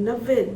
90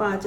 5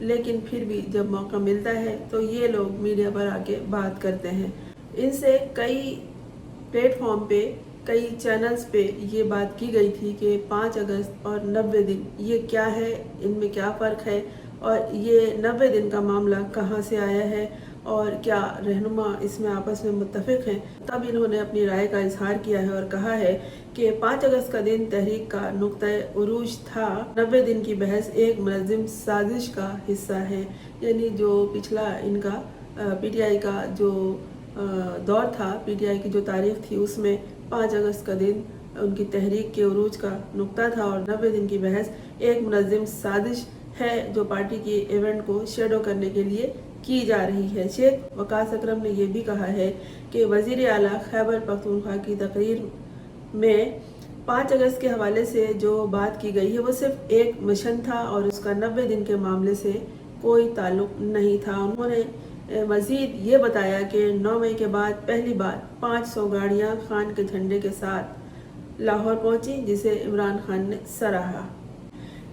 لیکن پھر بھی جب موقع ملتا ہے تو یہ لوگ میڈیا پر آ کے بات کرتے ہیں. ان سے کئی پلیٹ فارم پہ، کئی چینلز پہ یہ بات کی گئی تھی کہ 5 اگست اور 90 دن یہ کیا ہے، ان میں کیا فرق ہے، اور یہ 90 دن کا معاملہ کہاں سے آیا ہے، اور کیا رہنما اس میں آپس میں متفق ہیں. تب انہوں نے اپنی رائے کا اظہار کیا ہے اور کہا ہے کہ 5 اگست کا دن تحریک کا نقطۂ عروج تھا. 90 دن کی بحث ایک منظم سازش کا حصہ ہے. یعنی جو پچھلا ان کا پی ٹی آئی کا جو دور تھا، پی ٹی آئی کی جو تاریخ تھی، اس میں 5 اگست کا دن ان کی تحریک کے عروج کا نقطہ تھا، اور 90 دن کی بحث ایک منظم سازش ہے جو پارٹی کی ایونٹ کو شیڈو کرنے کے لیے کی جا رہی ہے. شیخ وقاص اکرم نے یہ بھی کہا ہے کہ وزیر اعلیٰ خیبر پختونخوا کی تقریر میں 5 اگست کے حوالے سے جو بات کی گئی ہے وہ صرف ایک مشن تھا اور اس کا 90 دن کے معاملے سے کوئی تعلق نہیں تھا. انہوں نے مزید یہ بتایا کہ 9 مئی کے بعد پہلی بار 500 گاڑیاں خان کے جھنڈے کے ساتھ لاہور پہنچی، جسے عمران خان نے سراہا.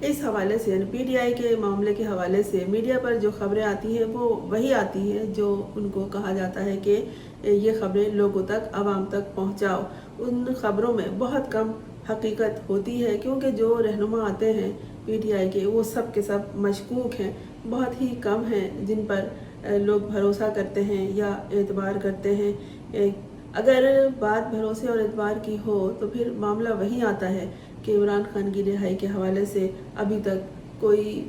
اس حوالے سے پی ٹی آئی کے معاملے کے حوالے سے میڈیا پر جو خبریں آتی ہیں وہ وہی آتی ہیں جو ان کو کہا جاتا ہے کہ یہ خبریں لوگوں تک، عوام تک پہنچاؤ. ان خبروں میں بہت کم حقیقت ہوتی ہے، کیونکہ جو رہنما آتے ہیں پی ٹی آئی کے وہ سب کے سب مشکوک ہیں. بہت ہی کم ہیں جن پر لوگ بھروسہ کرتے ہیں یا اعتبار کرتے ہیں. اگر بات بھروسے اور اعتبار کی ہو تو پھر معاملہ وہی آتا ہے کہ عمران خان کی رہائی کے حوالے سے ابھی تک کوئی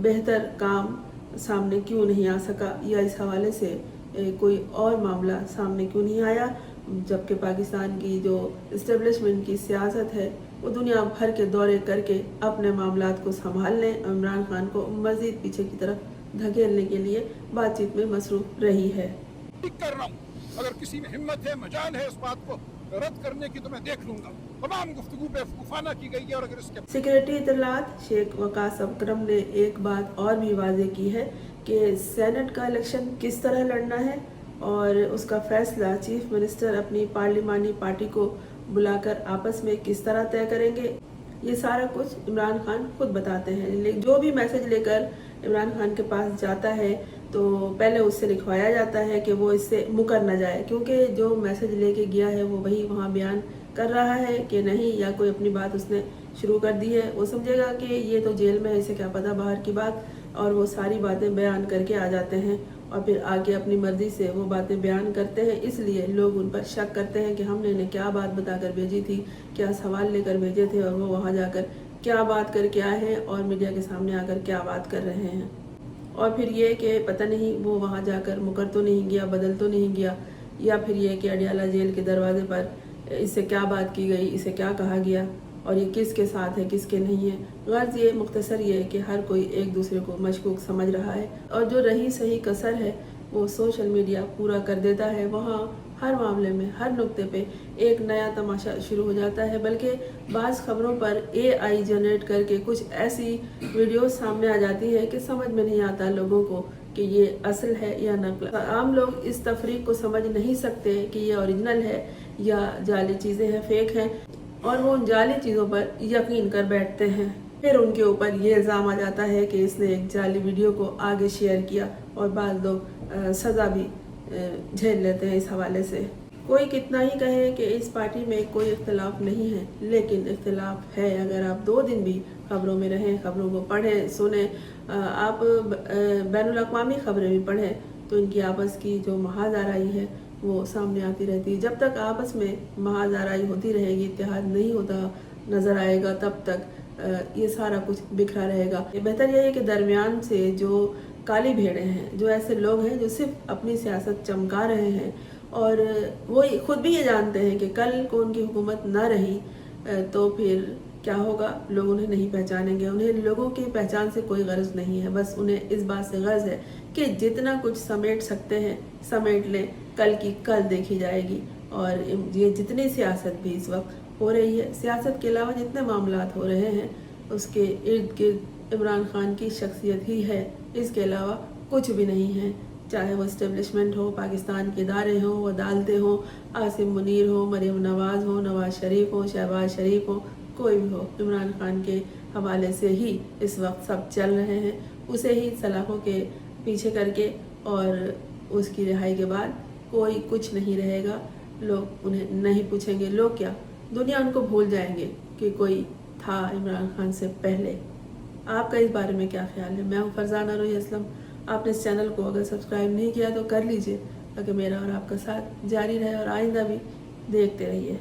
بہتر کام سامنے کیوں نہیں آ سکا، یا اس حوالے سے کوئی اور معاملہ سامنے کیوں نہیں آیا، جبکہ پاکستان کی جو اسٹیبلشمنٹ کی سیاست ہے وہ دنیا بھر کے دورے کر کے اپنے معاملات کو سنبھالنے، عمران خان کو مزید پیچھے کی طرف دھکیلنے کے لیے بات چیت میں مصروف رہی ہے. اگر کسی میں ہمت ہے، مجال ہے اس بات کو رد کرنے کی تو میں دیکھ لوں گا. تمام گفتگو بیوقوفانہ کی گئی ہے. اور اگر اس کے سیکریٹری اطلاعات شیخ وقاص اکرم نے ایک بات اور بھی واضح کی ہے کہ سینٹ کا الیکشن کس طرح لڑنا ہے اور اس کا فیصلہ چیف منسٹر اپنی پارلیمانی پارٹی کو بلا کر آپس میں کس طرح طے کریں گے. یہ سارا کچھ عمران خان خود بتاتے ہیں. جو بھی میسج لے کر عمران خان کے پاس جاتا ہے تو پہلے اس سے لکھوایا جاتا ہے کہ وہ اس سے مکر نہ جائے، کیونکہ جو میسج لے کے گیا ہے وہ وہی وہاں بیان کر رہا ہے کہ نہیں، یا کوئی اپنی بات اس نے شروع کر دی ہے. وہ سمجھے گا کہ یہ تو جیل میں ہے، اسے کیا پتہ باہر کی بات، اور وہ ساری باتیں بیان کر کے آ جاتے ہیں اور پھر آگے اپنی مرضی سے وہ باتیں بیان کرتے ہیں. اس لیے لوگ ان پر شک کرتے ہیں کہ ہم نے انہیں کیا بات بتا کر بھیجی تھی، کیا سوال لے کر بھیجے تھے، اور وہ وہاں جا کر کیا بات کر کے آئے ہیں اور میڈیا کے سامنے آ کر کیا بات کر رہے ہیں. اور پھر یہ کہ پتہ نہیں وہ وہاں جا کر مکر تو نہیں گیا، بدل تو نہیں گیا، یا پھر یہ کہ اڈیالہ جیل کے دروازے پر اس سے کیا بات کی گئی، اسے کیا کہا گیا، اور یہ کس کے ساتھ ہے کس کے نہیں ہے. غرض یہ مختصر یہ ہے کہ ہر کوئی ایک دوسرے کو مشکوک سمجھ رہا ہے، اور جو رہی صحیح کسر ہے وہ سوشل میڈیا پورا کر دیتا ہے. وہاں ہر معاملے میں، ہر نقطے پہ ایک نیا تماشا شروع ہو جاتا ہے. بلکہ بعض خبروں پر AI جنریٹ کر کے کچھ ایسی ویڈیوز سامنے آ جاتی ہے کہ سمجھ میں نہیں آتا لوگوں کو کہ یہ اصل ہے یا نقل. عام لوگ اس تفریق کو سمجھ نہیں سکتے کہ یہ اوریجنل ہے یا جعلی چیزیں ہیں، فیک ہیں، اور وہ ان جعلی چیزوں پر یقین کر بیٹھتے ہیں. پھر ان کے اوپر یہ الزام آ جاتا ہے کہ اس نے ایک جعلی ویڈیو کو آگے شیئر کیا، اور بعض لوگ سزا بھی جھیل لیتے ہیں اس حوالے سے. کوئی کتنا ہی کہے کہ اس پارٹی میں کوئی اختلاف نہیں ہے، لیکن اختلاف ہے. اگر آپ 2 دن بھی خبروں میں رہیں، خبروں کو پڑھیں، سنیں، آپ بین الاقوامی خبریں بھی پڑھیں، تو ان کی آپس کی جو محاذ آرائی ہے وہ سامنے آتی رہتی ہے. جب تک آپس میں محاذ آرائی ہوتی رہے گی، اتحاد نہیں ہوتا نظر آئے گا، تب تک یہ سارا کچھ بکھرا رہے گا. بہتر یہ ہے کہ درمیان سے جو کالی بھیڑیں ہیں، جو ایسے لوگ ہیں جو صرف اپنی سیاست چمکا رہے ہیں، اور وہ خود بھی یہ جانتے ہیں کہ کل کو ان کی حکومت نہ رہی تو پھر کیا ہوگا، لوگ انہیں نہیں پہچانیں گے. انہیں لوگوں کی پہچان سے کوئی غرض نہیں ہے، بس انہیں اس بات سے غرض ہے کہ جتنا کچھ سمیٹ سکتے ہیں سمیٹ لیں، کل کی کل دیکھی جائے گی. اور یہ جتنی سیاست بھی اس وقت ہو رہی ہے، سیاست کے علاوہ جتنے معاملات ہو رہے ہیں، اس کے ارد گرد عمران خان کی شخصیت ہی ہے، اس کے علاوہ کچھ بھی نہیں ہے. چاہے وہ اسٹیبلشمنٹ ہو، پاکستان کے ادارے ہوں، عدالتیں ہوں، عاصم منیر ہو، مریم نواز ہو، نواز شریف ہو، شہباز شریف ہو، کوئی بھی ہو، عمران خان کے حوالے سے ہی اس وقت سب چل رہے ہیں. اسے ہی سلاخوں کے پیچھے کر کے اور اس کی رہائی کے بعد کوئی کچھ نہیں رہے گا. لوگ انہیں نہیں پوچھیں گے. لوگ کیا، دنیا ان کو بھول جائیں گے کہ کوئی تھا عمران خان سے پہلے. آپ کا اس بارے میں کیا خیال ہے؟ میں ہوں فرزانہ روحی اسلم. آپ نے اس چینل کو اگر سبسکرائب نہیں کیا تو کر لیجئے تاکہ میرا اور آپ کا ساتھ جاری رہے اور آئندہ بھی دیکھتے رہیے.